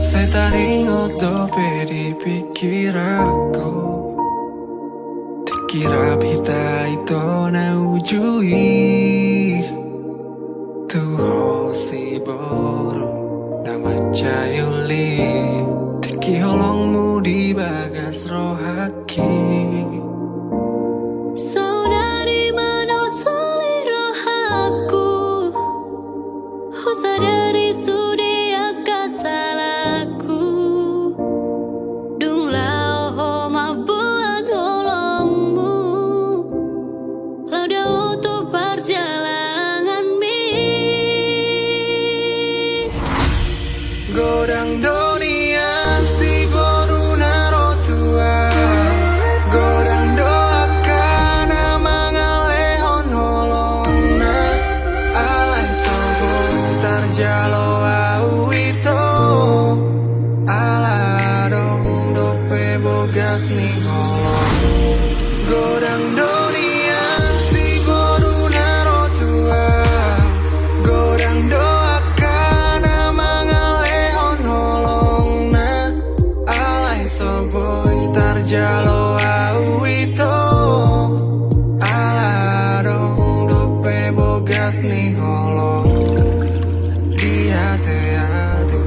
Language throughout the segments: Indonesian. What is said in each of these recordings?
Saya taringot dope di pikir aku. Tikirap hita ito na ujui. Tuho si boru na macayuli. Tiki holongmu di bagas rohaki. Saudari mana seliro aku. Sadari sudia kasalaku. Dung lao ho mabuan holongmu. Lauda untuk perjalanan mi. Godang dunia si boru narotua. Godang doakan mangalehon holongna. Alai sobong tarjalo au ito. Aladong dope bogas ni holong. Godang dunia si boru narotua. Godang doakan mangalehon holongna. Alai soboy tarjalo au ito. Aladong dope bogas ni holong. Dia te-ate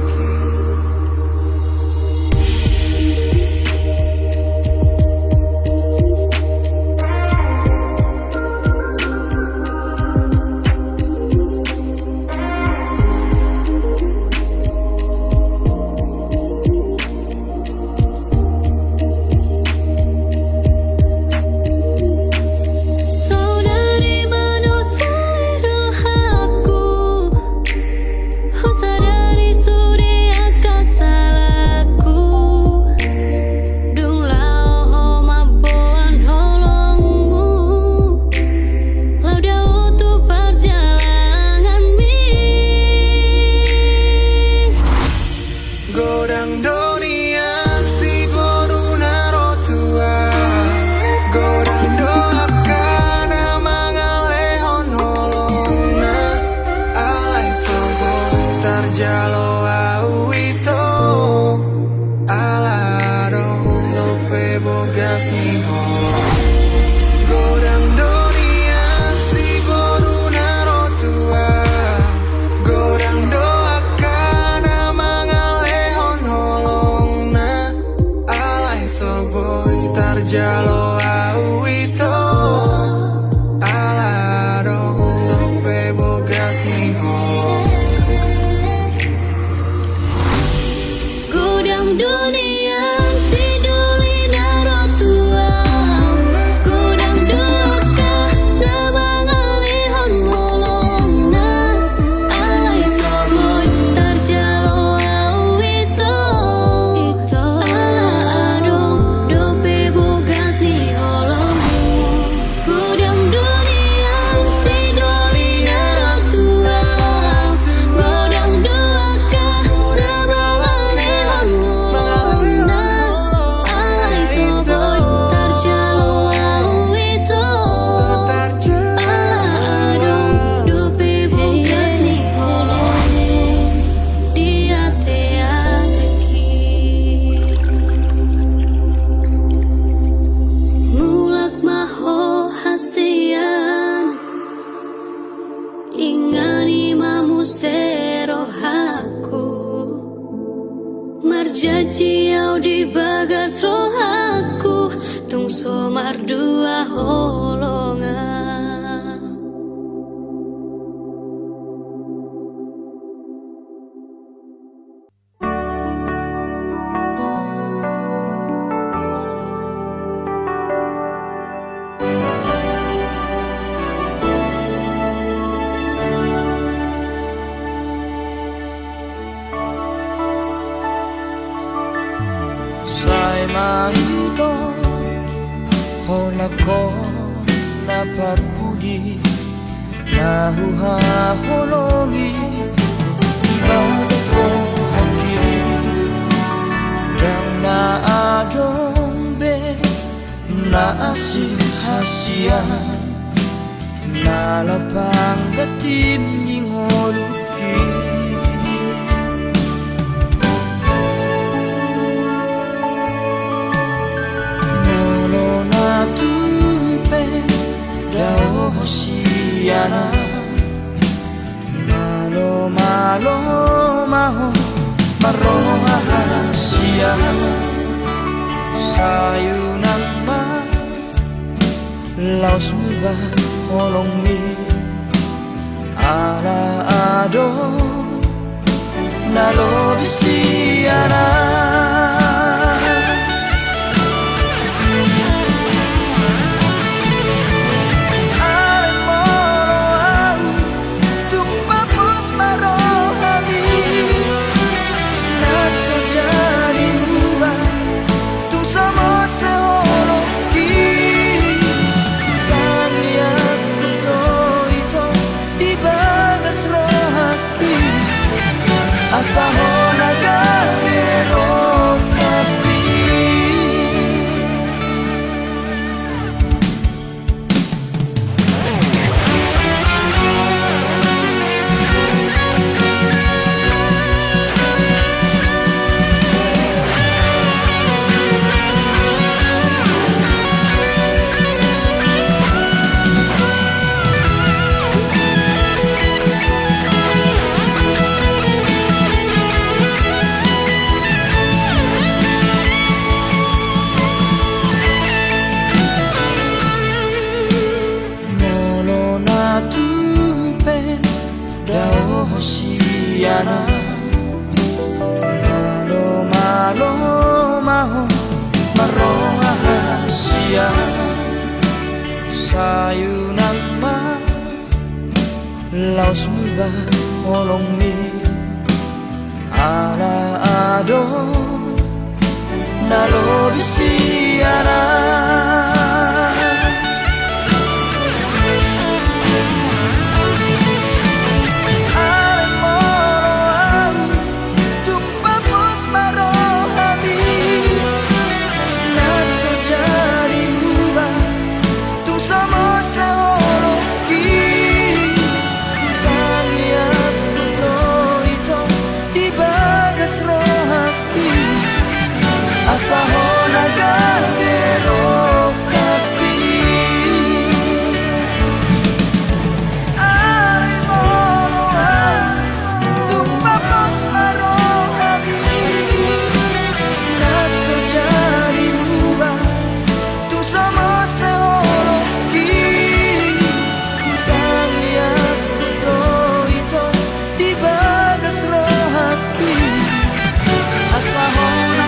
Saudari mana seliro aku. Sadari sudia kasalaku. Dung lao ho mabuan holongmu. Lauda untuk perjalanan mi. Godang dunia si boru narotua. Godang doakan mangalehon holongna. Alai soboy tarjalo au ito. Aladong dope bogas ni holong. Godang dunia si boru narotua. Godang doakan mangalehon holongna. Alai soboy tarjalo au ito. Aladong dope bogas ni holong. Godang dunia si duli narotua. Godang doaka na mangalihon holongna. Alai soboy tarjalo au ito. Aladong dope bogas ni holong. Godang dunia si duli narotua. Godang doaka na mangalihon holongna. Alai soboy tarjalo au ito. Aladong dope bogas ni holong. Dia te-ate mulak maho hasian. Ingani mamu serohaku. Marjaji au di bagas rohaku. Tung somar dua holongan. Sai mahito hola ko na parpudi nahuha holongi ibadas ko haki dan naadong be naasih hasian nalapang datim ni ngoluki malo maho marohasia sayunan ma laos muba olong mi ala ado nalo bisiana Asahona gabero kapi Hosiana malo malo maho marohasia sayunan ma laos muba olong mi ala ado nalo bisiana Asahona gabero kapi ay molo tumpapos marohabi naso jadi muba tu sama seoloki jangan itu di bagas rohati asahona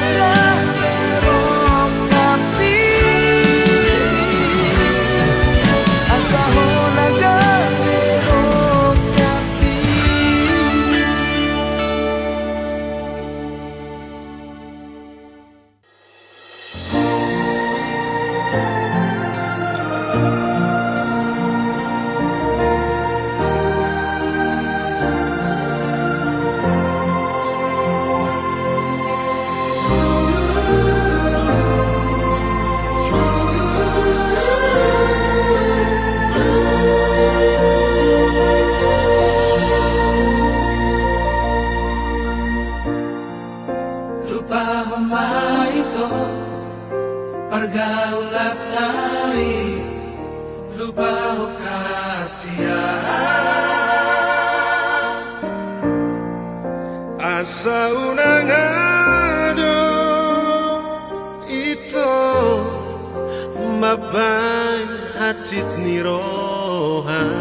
Pergaulan tari lupa kasihan asa unang ado itu maban hacit nirohan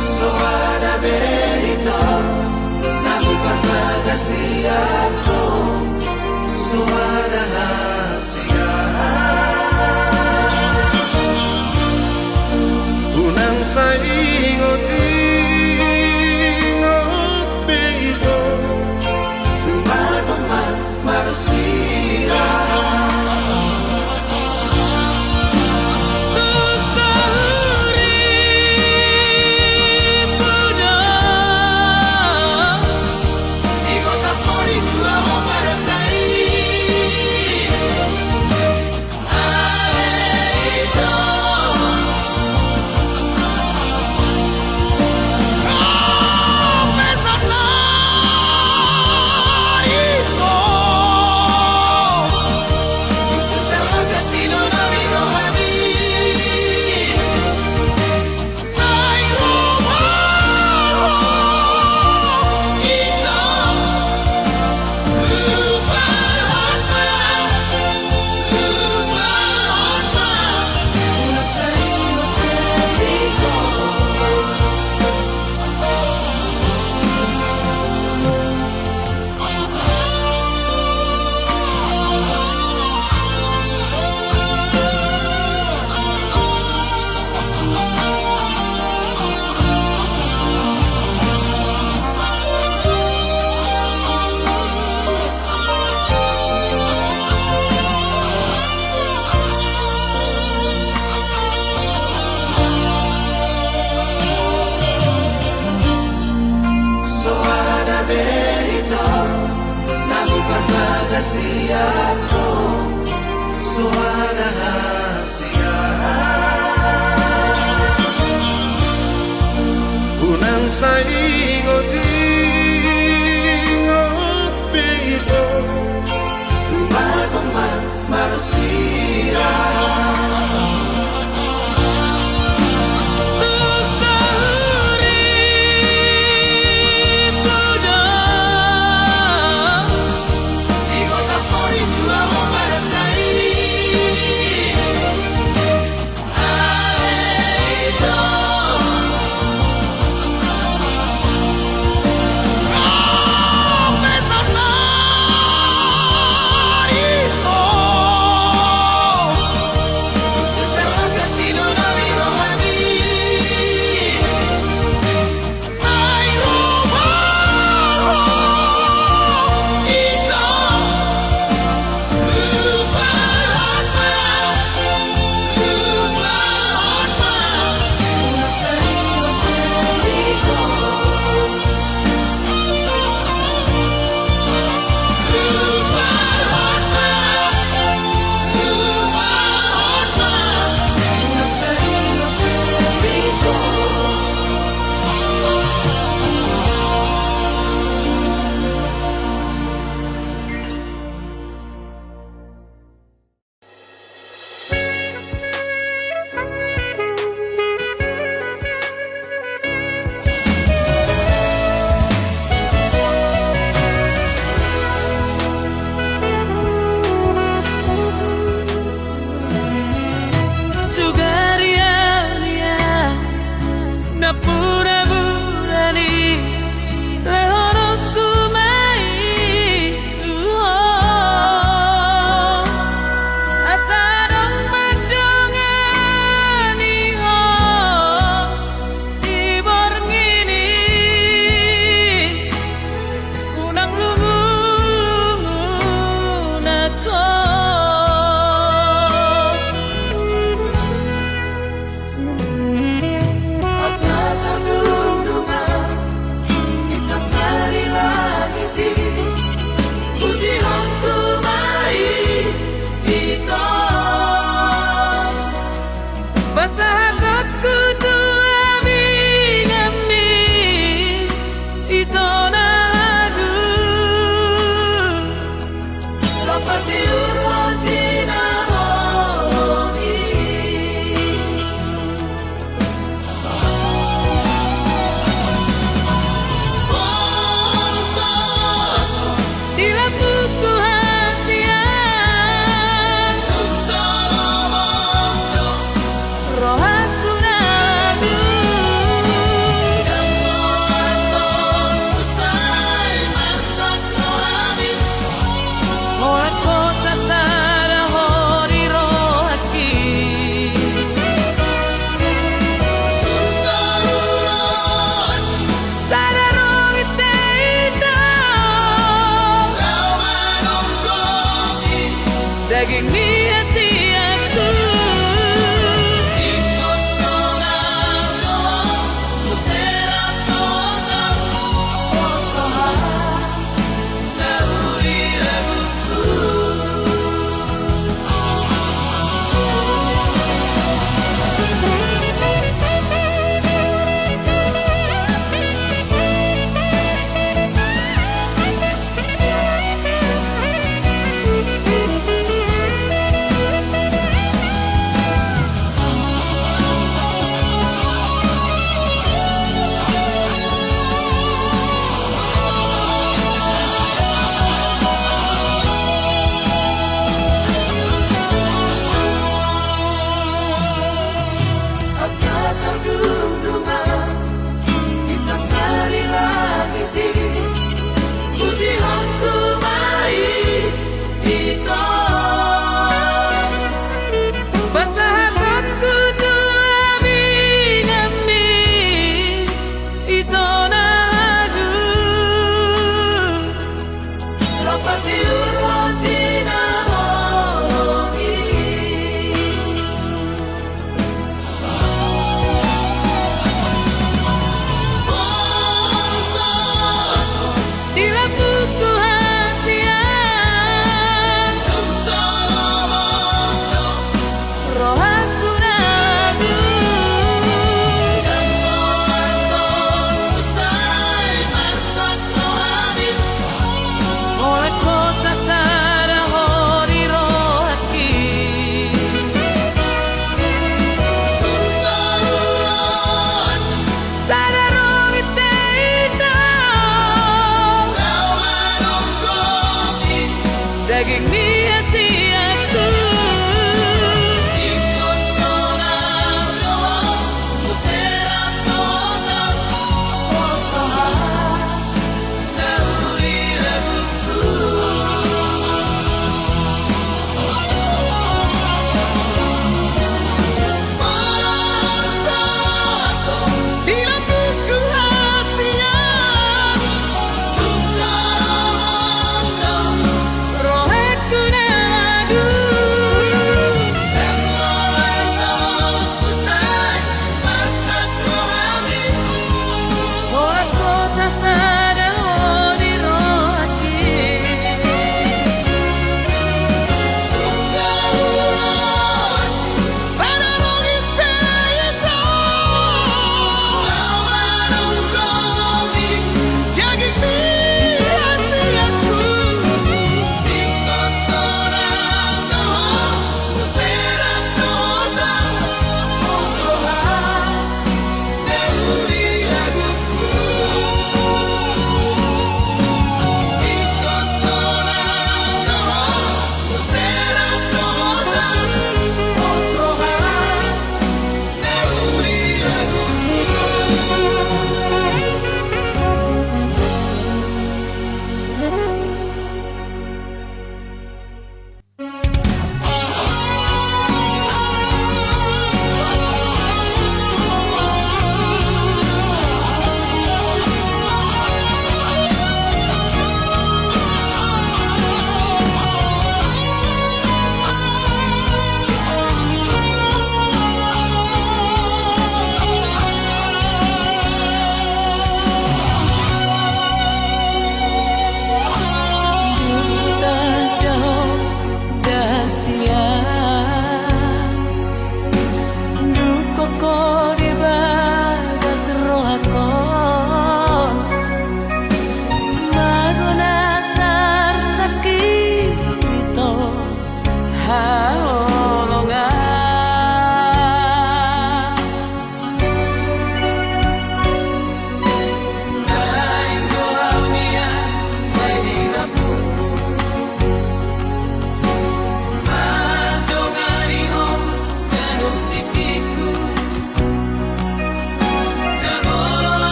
soada berito Siato suara rahasia unang saingoti ngopeito tuman-tuman marusira siato suara rahasia Unang saingoting opito Tumatumang manusia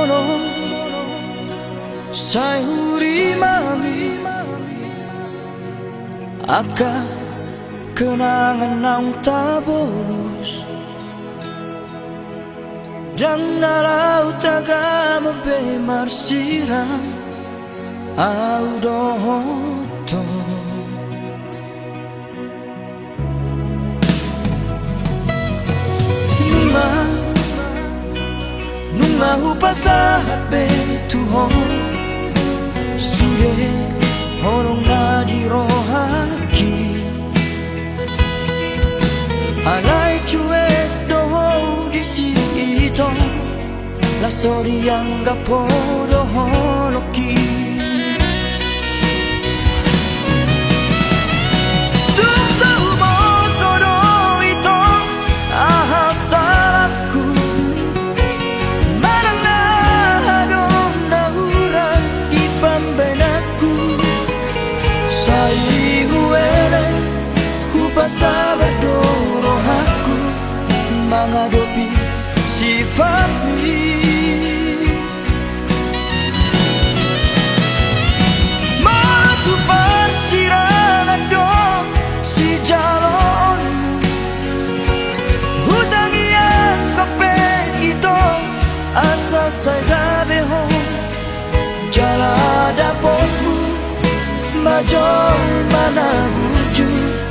kono sayuri mami aka kenangan nang tak bolos dan laut taga membe siram au doto nunga upasahat be tuhon suye honong na di rohaki alai cuek doho di sito la sori yang gapodo holoki sabar dorong aku menghadapi sifat ini matu persirangan dong si jalon hutang yang kepe itu asa saya gabeho jalan dapatku majong mana wujud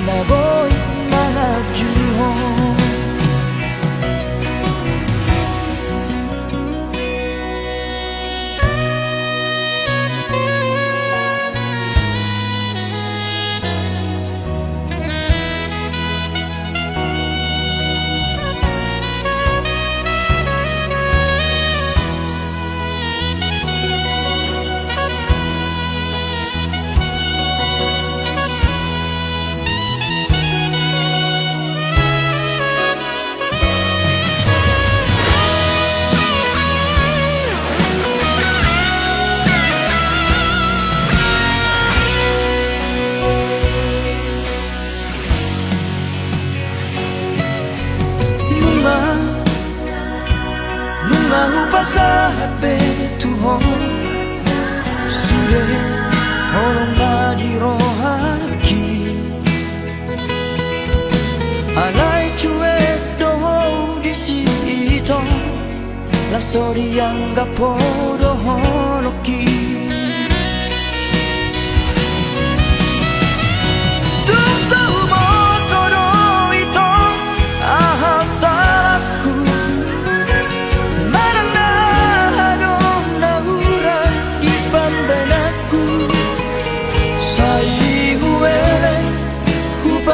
na boy manajuh pasahat be tuhon suye honong na di rohaki alai cuek doho di sito la sori yang gapodo holoki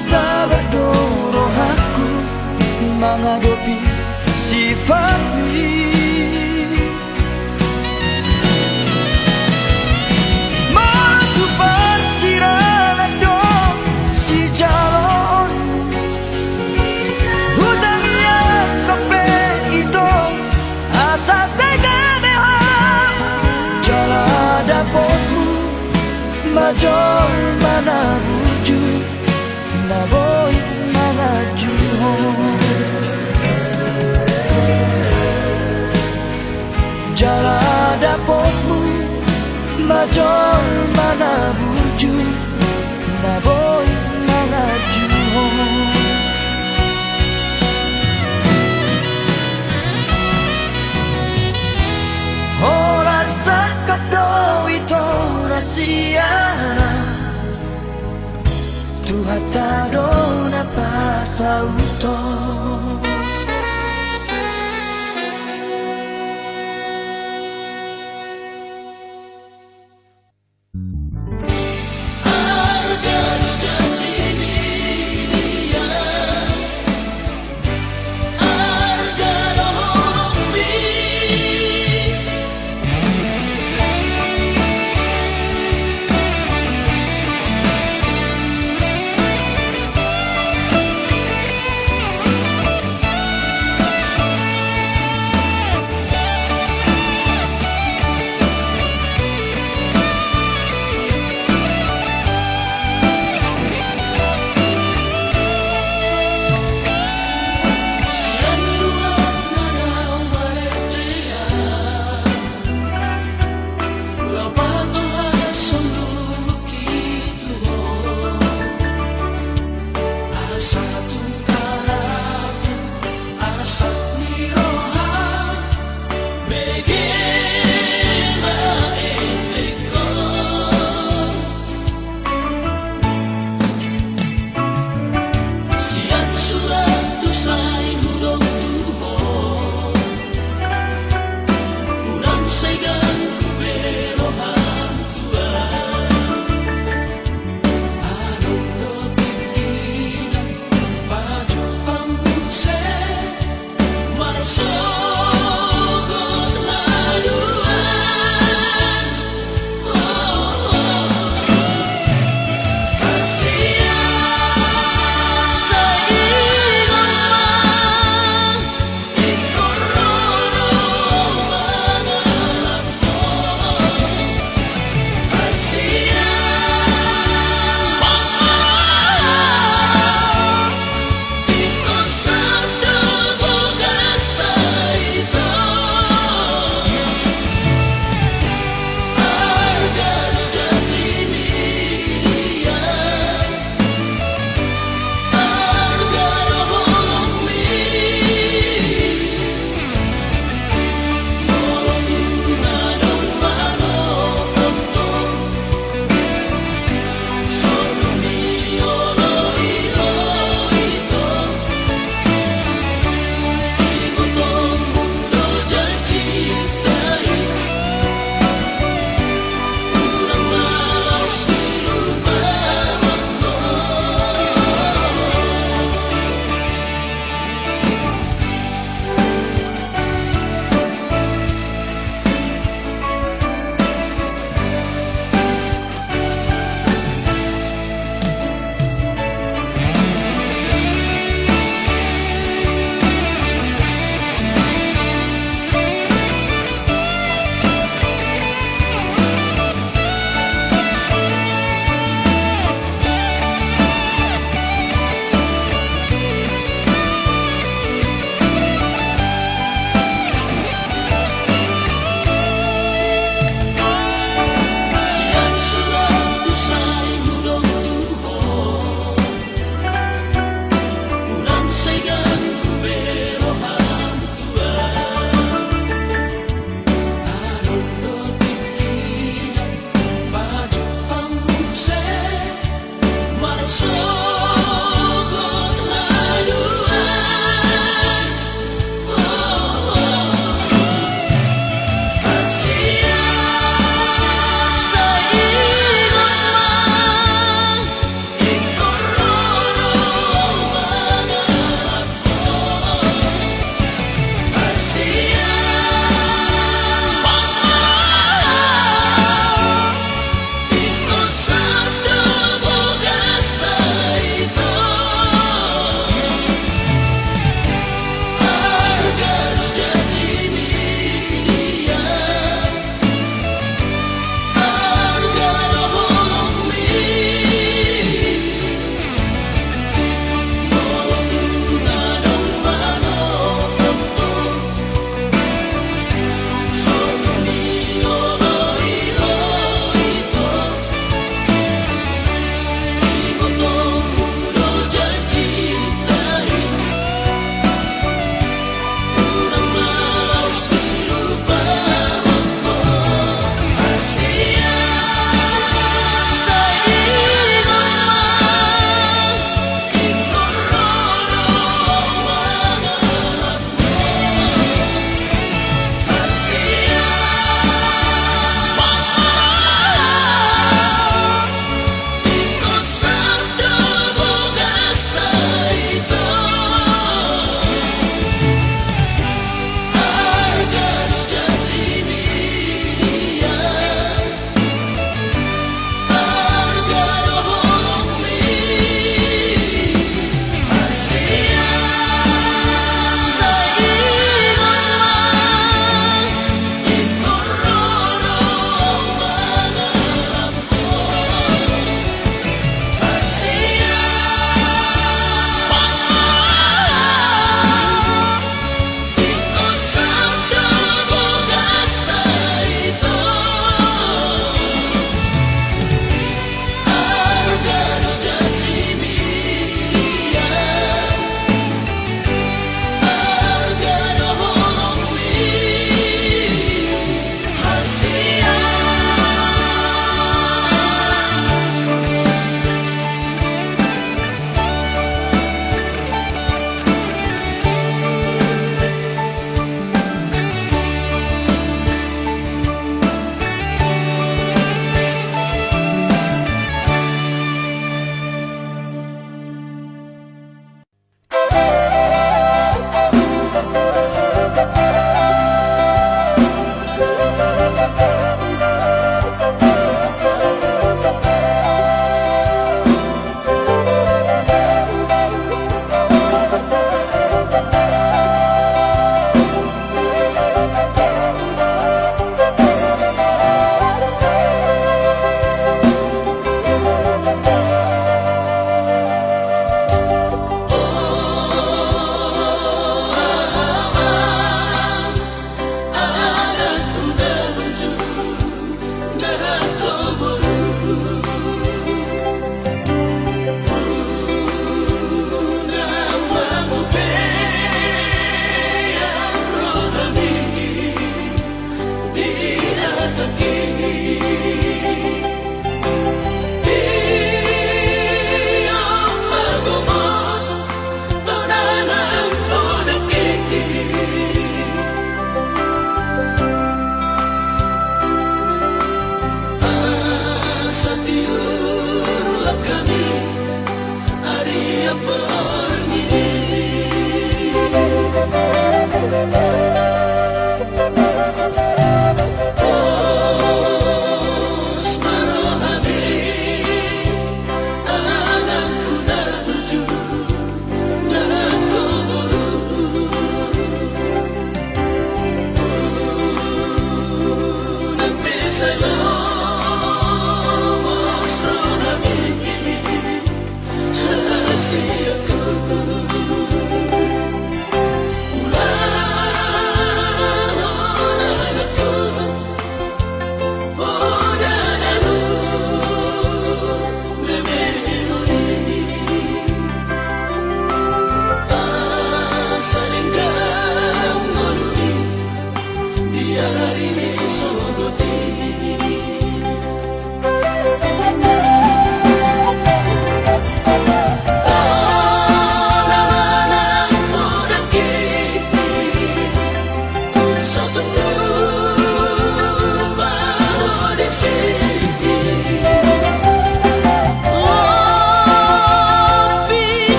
sabar dorong aku menghadapi sifat ini matu persirangan dong si jalon hutang yang kepe itu asa segabeham jalan dapatku majong mana wujud na boy manajuh jalan dapatmu majong mana wujud na boy manajuh orang sakap do itu rasiana Tuhan tak dona pasauto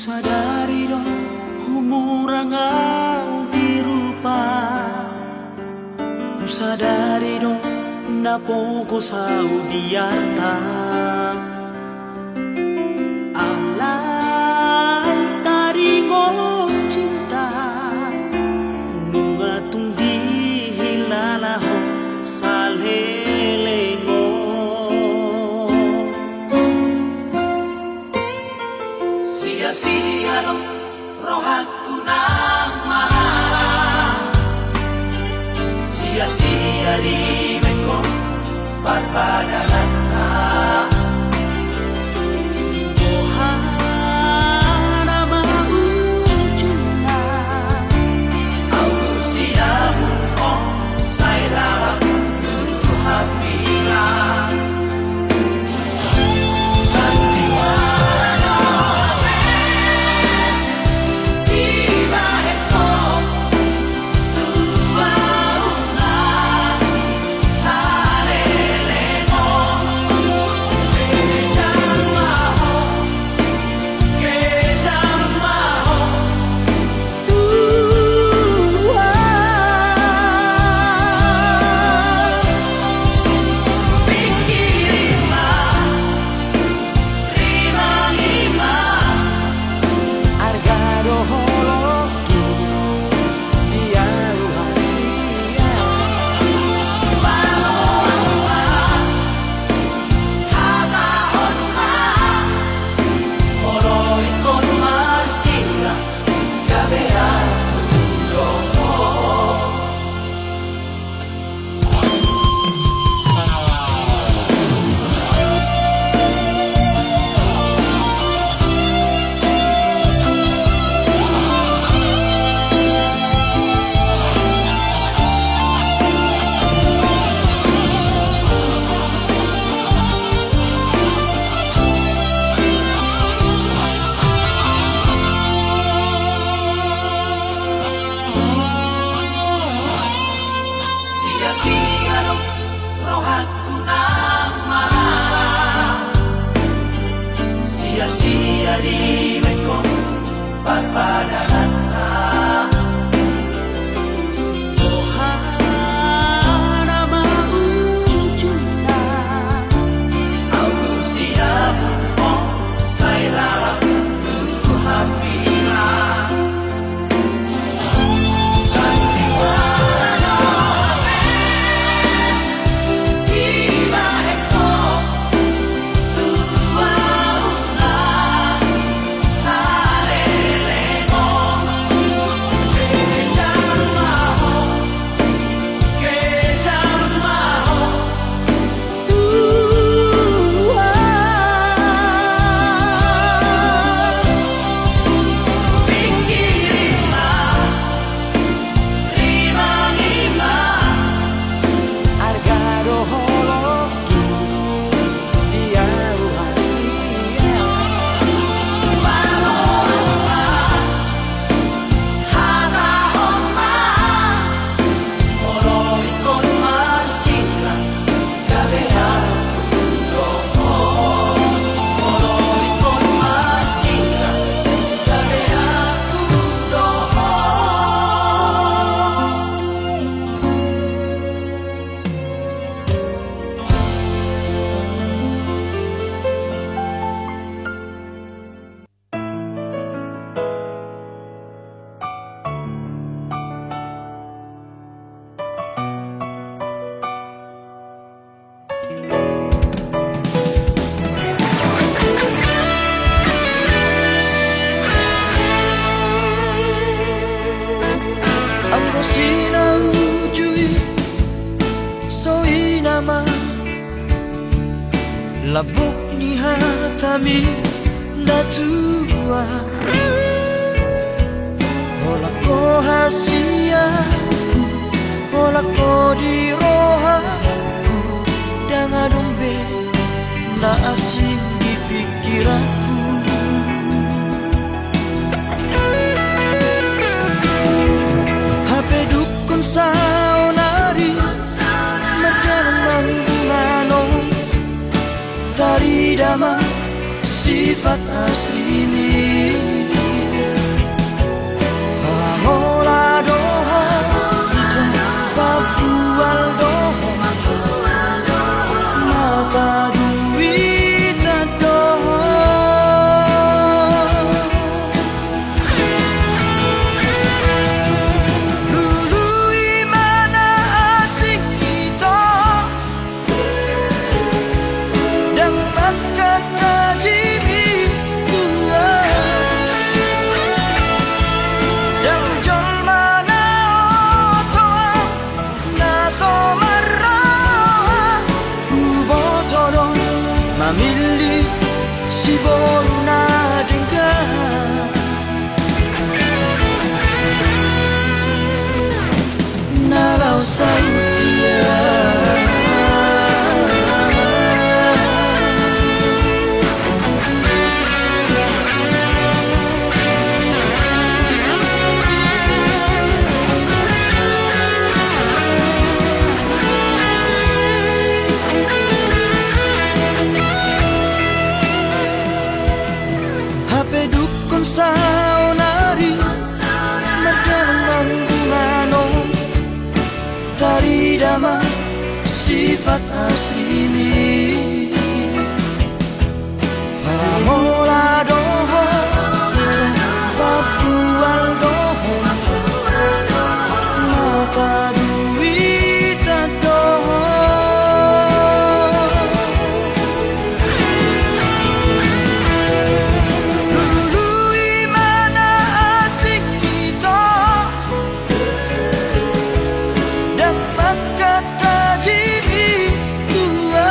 Sadari do humurangau dirupa, sadari do napogo sau diarta. Alam dari ko cinta nungatung di hilalaho salelengo. Sia-sia do rohaku nang marah, sia-sia di meko barbadalan. labok ni hatami natua Ola ko hasiaku Ola ko di rohaku Dengan dombe na asing di pikiranku HP dukun saunari Merjalan manong Tari dama sifat asli ini Pangola doha Ito papual doha Mata duit doha Dulu imana asing ito Dan makan tajimi tua Dan jol mana otoa Naso marah Ubotodon Mamili si boruna dengar Nalau saya HP dukun saunari Merjalan manong Tari dama sifat asli ini Pangola doho Itu papual doho Mata duit doho Dulu imana asing kita Dan makan tajimi tua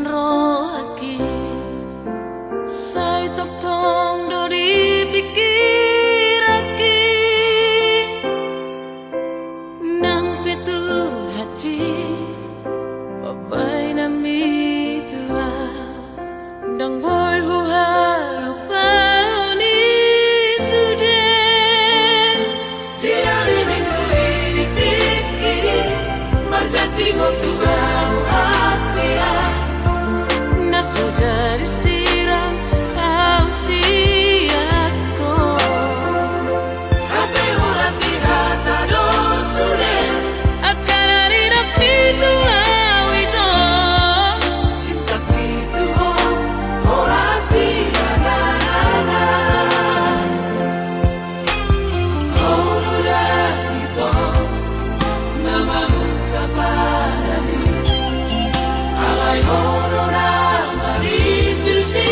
rohaki Sai tong dori pikiraki Nang petu hati Babai nami tua Dang boy huharu pauni sudah Dia minggu ini tiki Marjati tua Asia Naso jari sirang kau siako Hape ulat di hata dosure Akan hari rapi tua wito Cinta itu orang tiada-ada Holudah itu Namamu kapadani Alay horona maripil si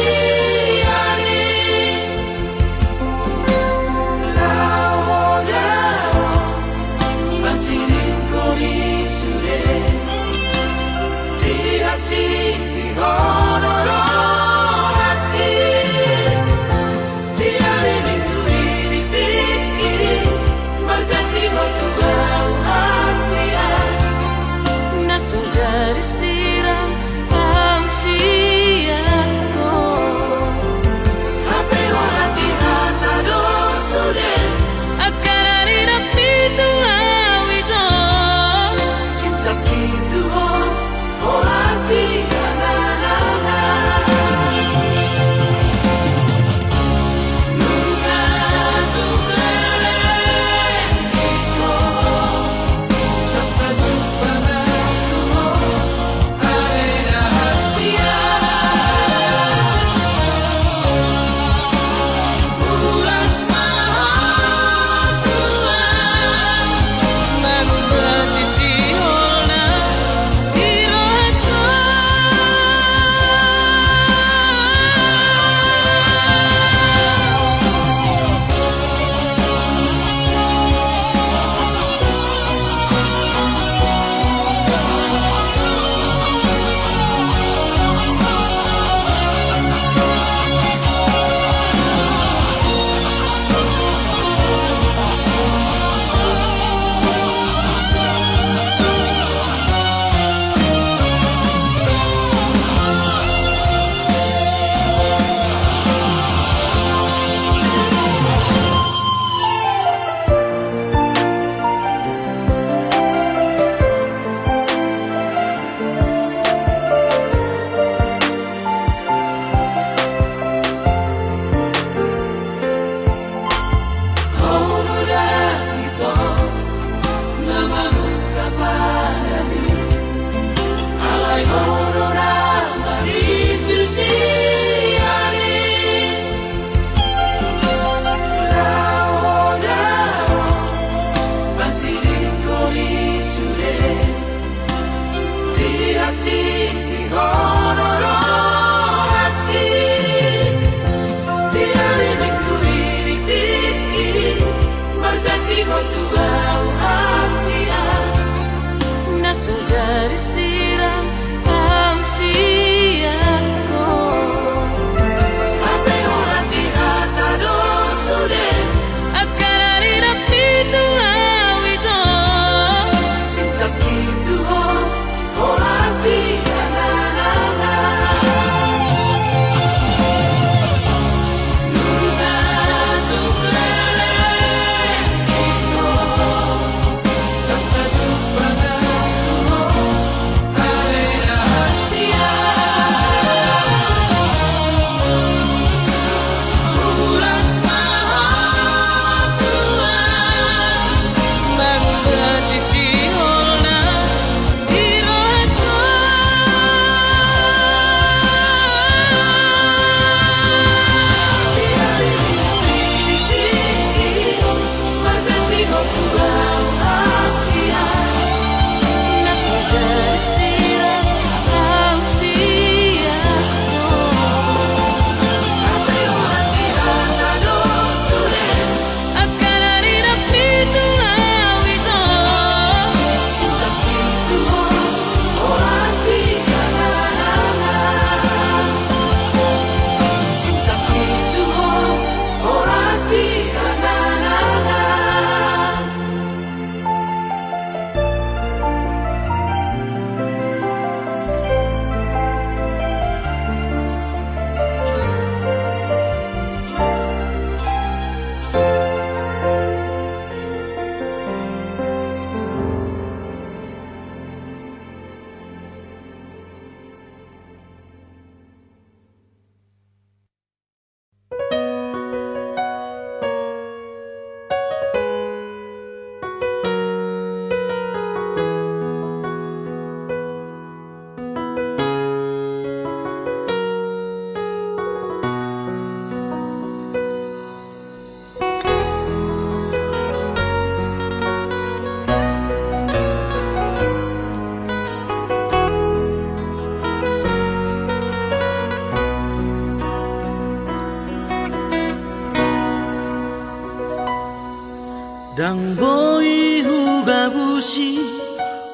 Dang boi huga bushi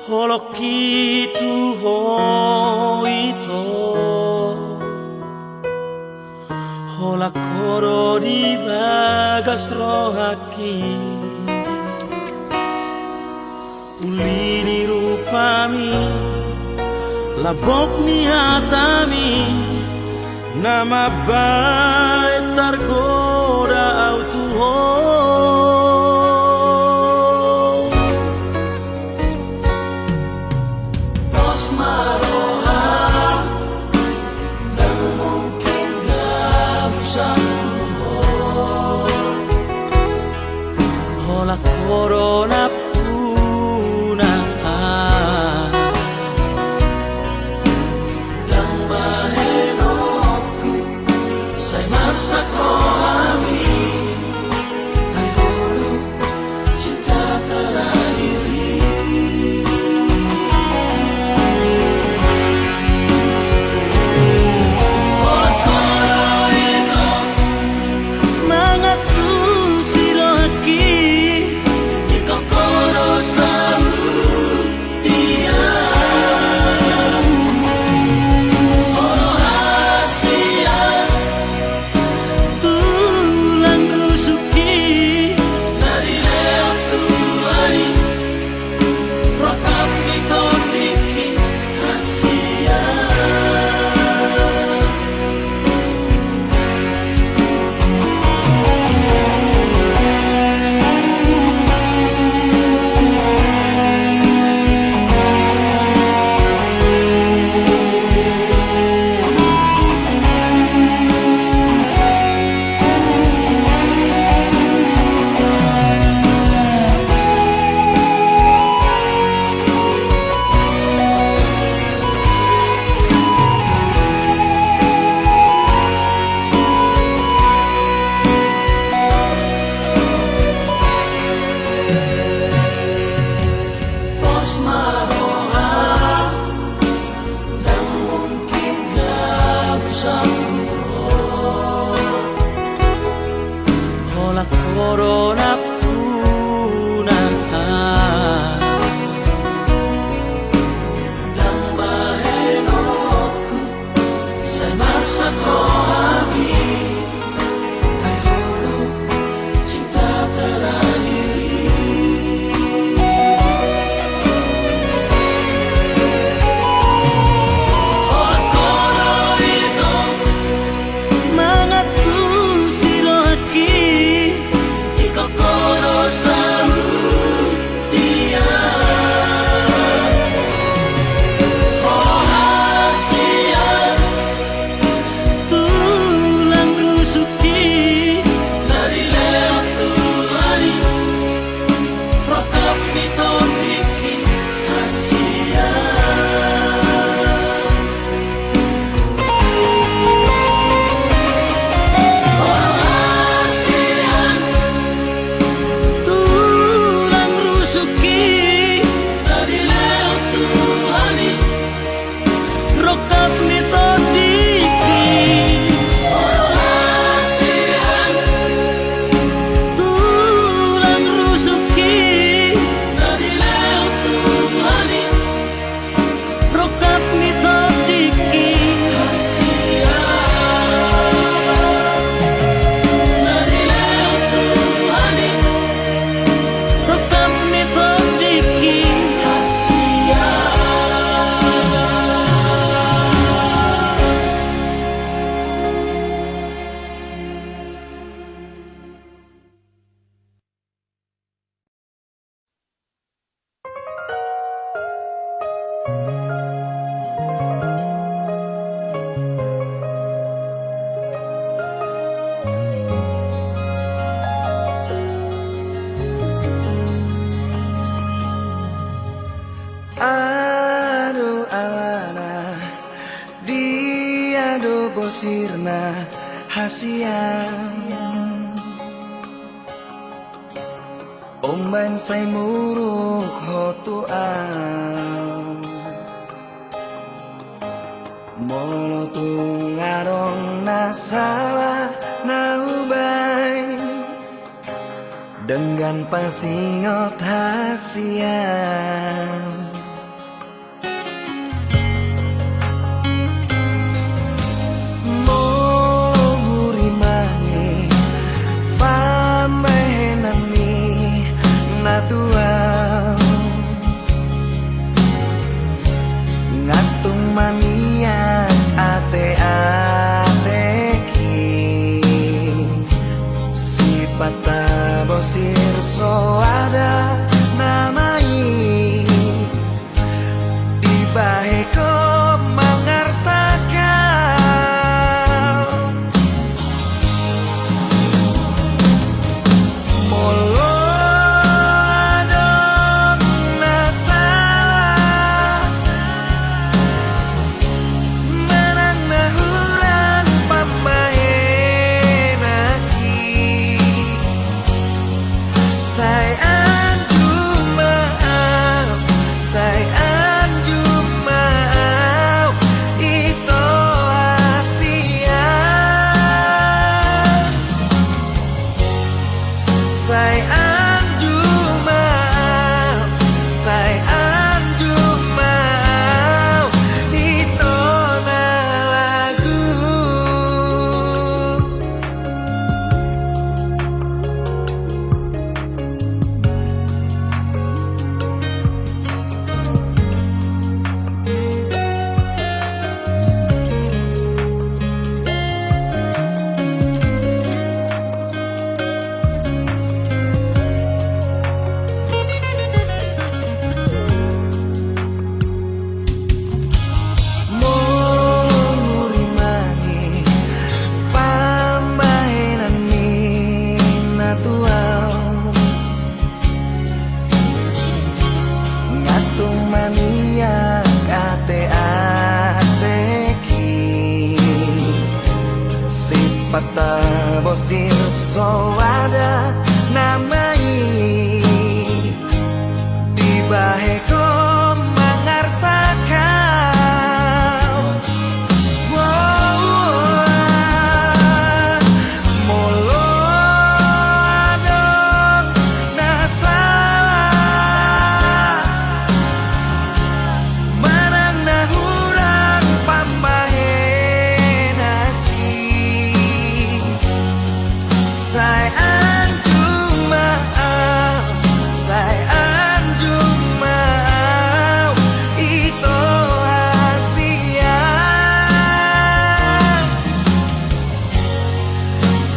holoki tu hoito hola koro di bagas rohaki ulini rupami labok ni hatami nama baik tergoda autuho Pos maroha dan mungkin gak bisa hola corona puna dan bahenoku say masak rohani hai hulu cinta terakhiri hola koro itu mangatu sirohaki di kokoro samu dia holo hasia tulang rusuki dari leo tuani rokap mitodiki hasia Pos maroha dan mungkin gak bisa hola corona puna dan bahenoku say masak rohani hai hulu cinta terakhiri hola koro itu mangatu sirohaki di kokoro samu dia holo hasia tulang rusuki dari leo tuani rokap mitodiki hasia tulang rusuki dari leo tuani rokap mitodiki hasia tulang rusuki dari leo tuani rokap mitodiki hasia dari leo tuani rokap mitodiki hasia Aduh alana dia do bosirna hasian Omban say muruk hotuan Molotung ngarong na salah na ubay dengan pasingot hasian. Mohuri mangi pamenami natuang ngatung maniak ate-ateki sipata bosir so ada namai di baheko mangarsakan molo adong nasalah menang nahuran pamahenaki sayang jumaau sayang jumaau itu Asia sayang jumaau itu na lagu. Mohuri mangi pamainan minatuau ngatung maniak ate-ateki sipata bosir so ada namai di baheko mangarsakan molo adong nasalah menang nahuran pamahenaki sayang jumaau sayang jumaau itu Asia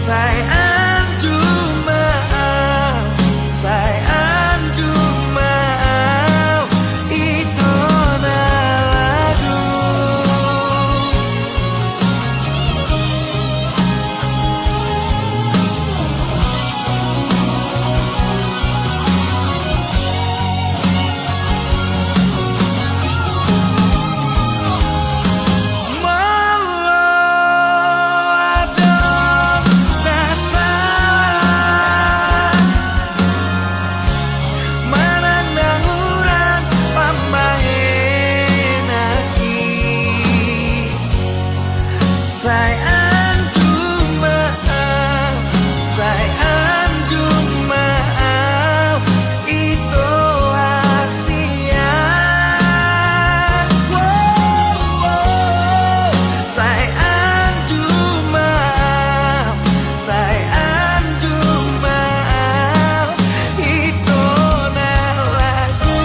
sayang jumaau itu na lagu. Sayang jumaau itu Asia sayang jumaau itu na lagu.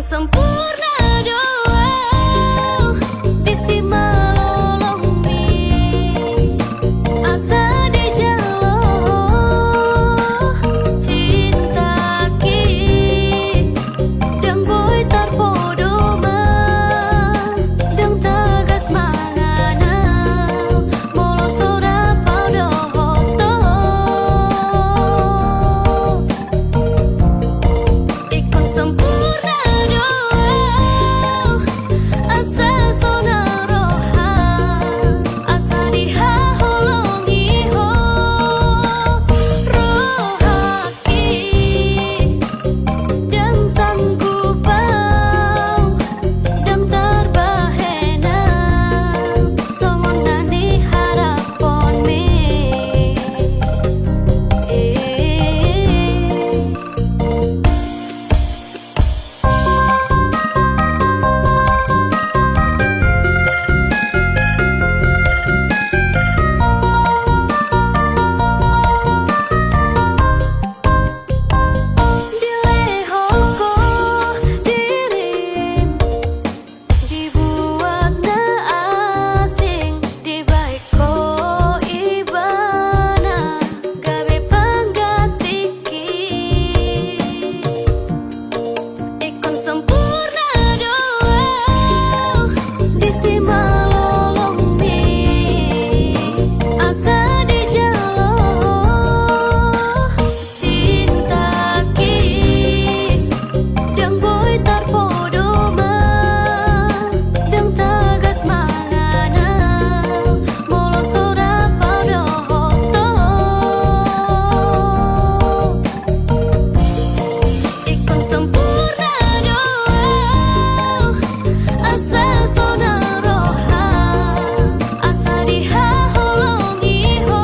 Ikon sempurna doa bisi malolong mi asa di jalo cinta ki dang boy tarpodo ma dang tagas mangana molo sora paudo hoto ikon sempurna asa sonaro asa diha holongi ho rohaki dan sanggupau dan terbahena songon nani harapon me Dilehoko dirim dibuat na asing dibaiko ibana gawe panggatiki ikon sempurna doa disi malolong mi asa di jalo cinta ki dang boy tarpodo ma dang tagas mangana molo sora paudo hoto ikon sempurna doa asa sonaro asa diha holongi ho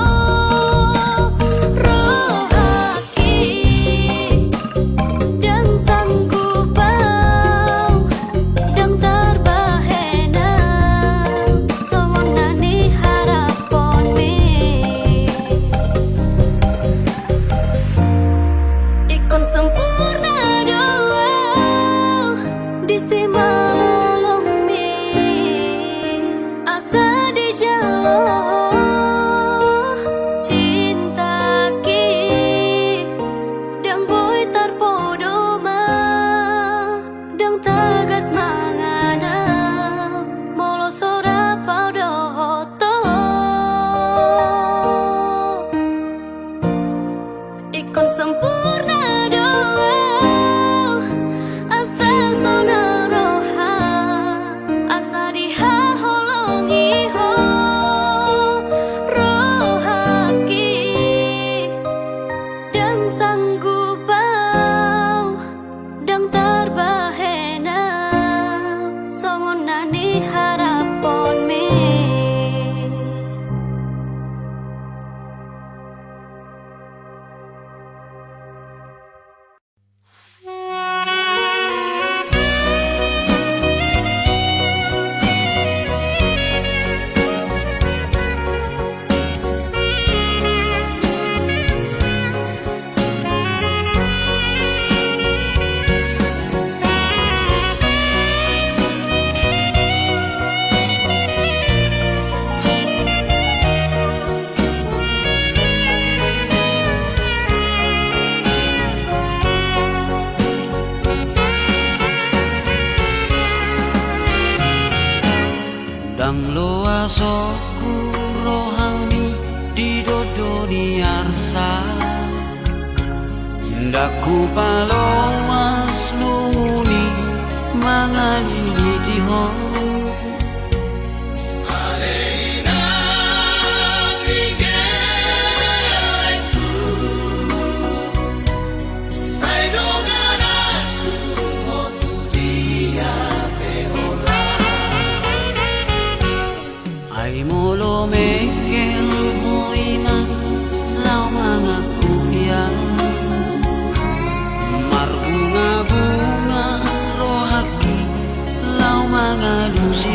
rohaki dan sanggupau dan terbahena songon nani harapon me ikon sempurna doa disi malolong mi asa di jalo cinta ki dang boy tarpodo ma dang tagas mangana molo sora paudo hoto ikon sempurna doa asa sonaro asa diha holongi ho rohaki dan sanggupau dan terbahena songon nani harapon me Dang loa soku rohani di dodoni arsa ndaku palomas luni mangani di tiho Ay molo mekel hoiman lau mga kuya marbunga-bunga rohaki lau mga lusa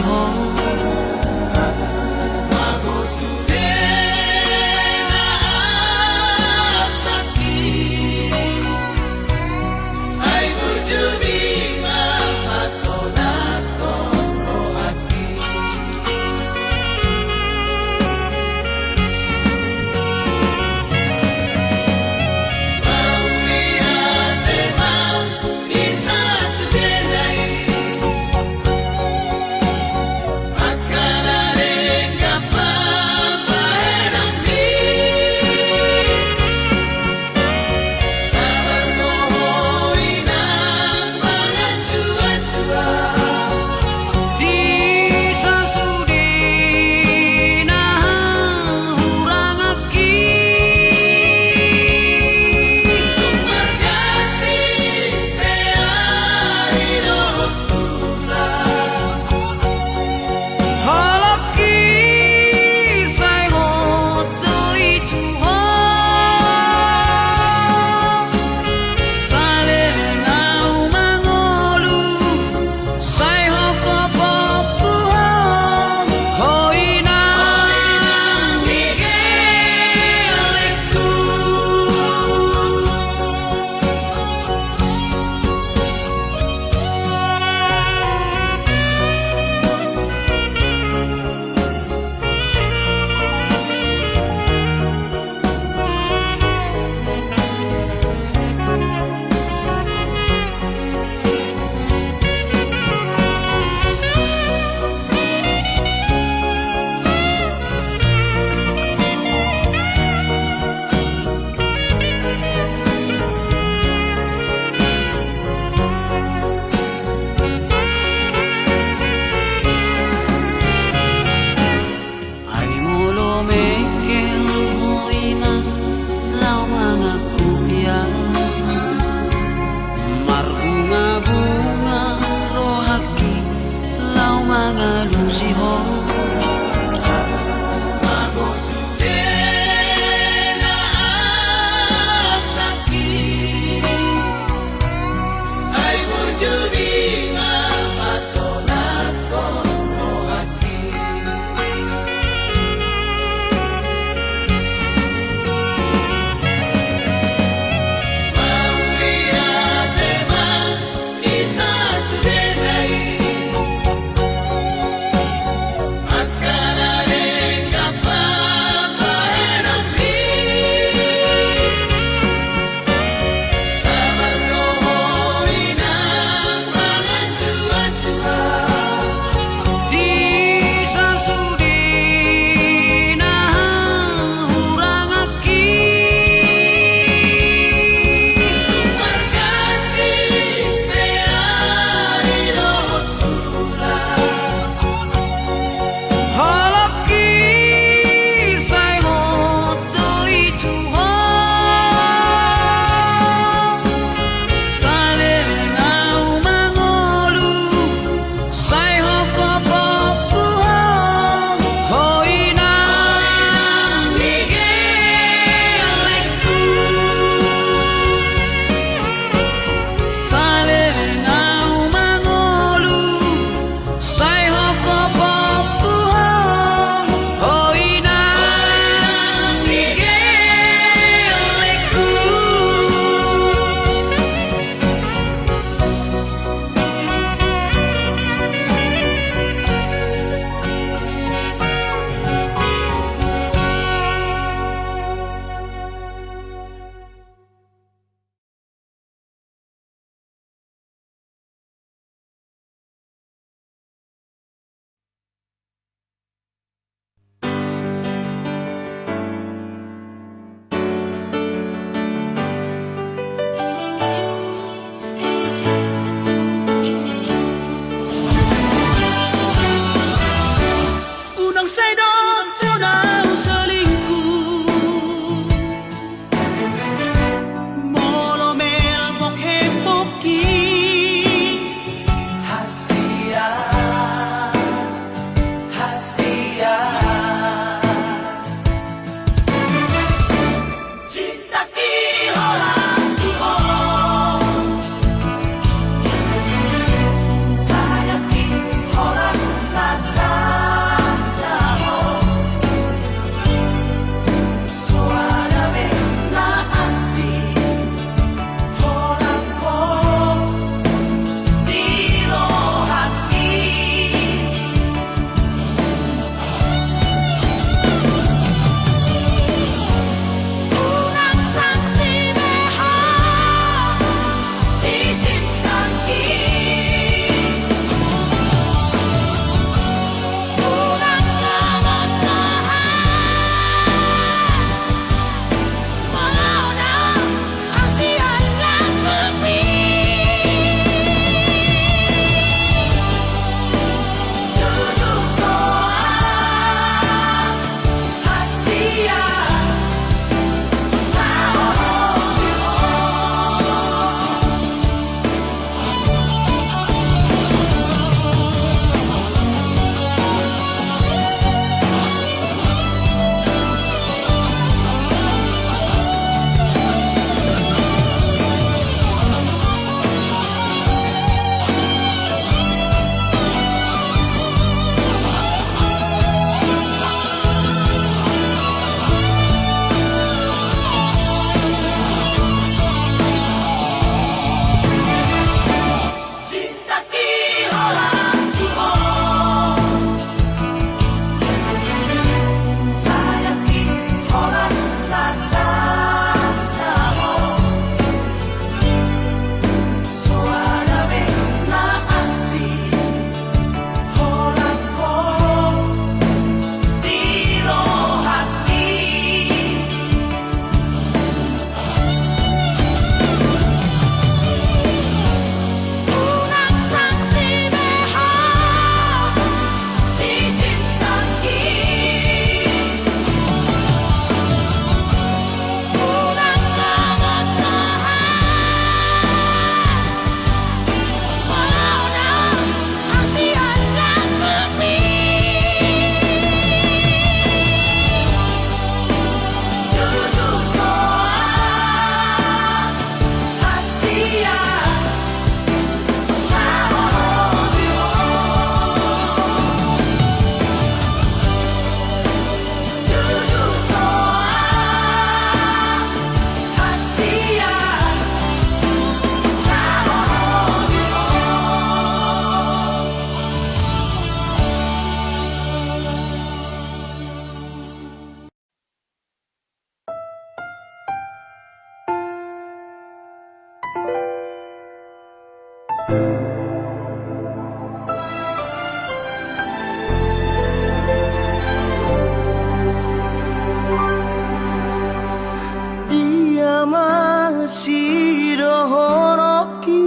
sidoroki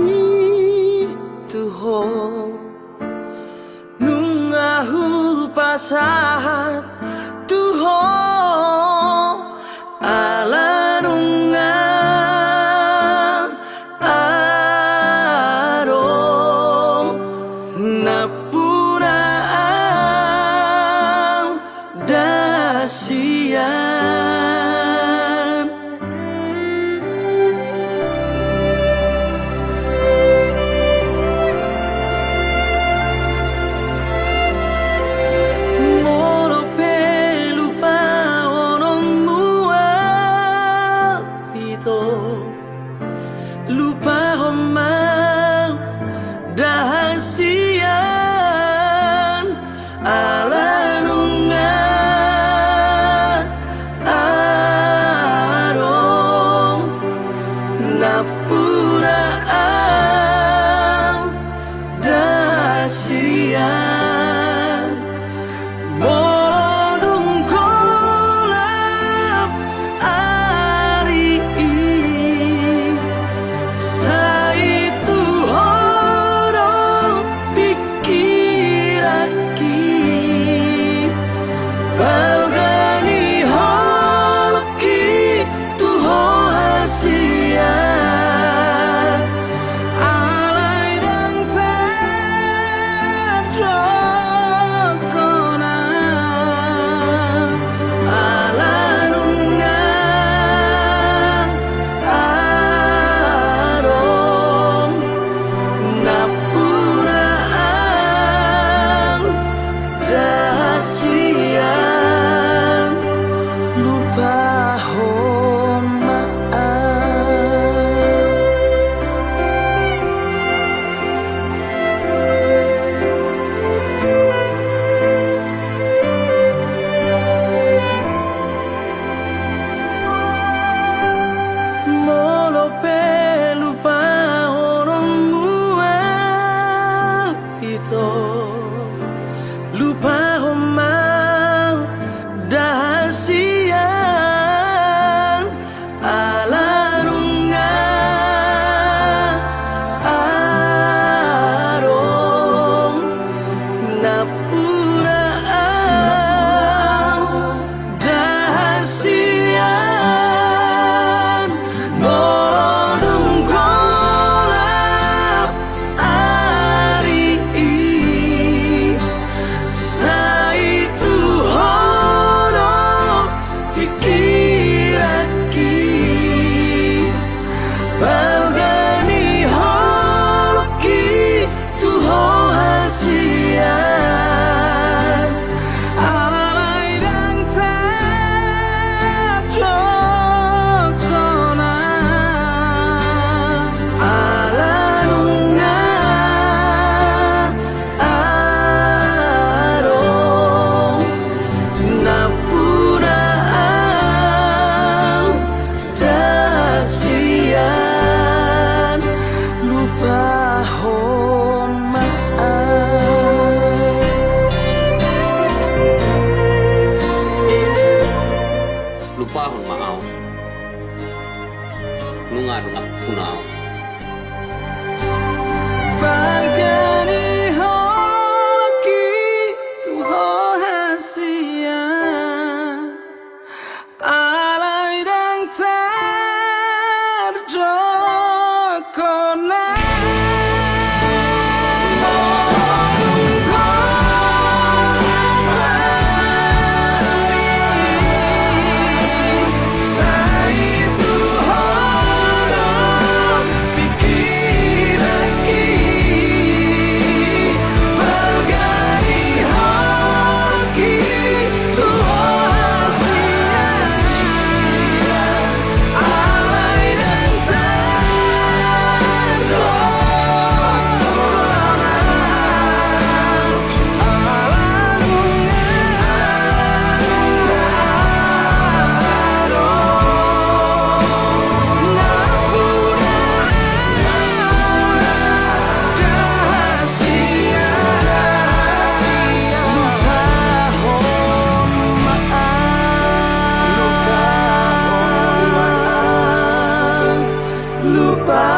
tuho nungahu pasahat tuho ala nungang arong napuna ang dasian moro pelupa onong mua ito lupa homau dahasian ala nungan arong napura ang dasian monong kolap ari sa itu horong pikiraki balgani holoki tuho hasia alay dang tadrokona ala nungang arong napura ang dahasian lupa hon molo pelupa orang mua itu lupa homau dahasian ala nungang arong napura ang dahasian monong kolap ari sa itu horong pikiraki balgani holoki tuho hasian alay dang tadrokona ala nungang arong napura ang dasian lupa hon lupa hon maau nunga kunau balgani holoki tuho hasian alay dang tadrokona monong kolap sa itu horong pikiraki lupa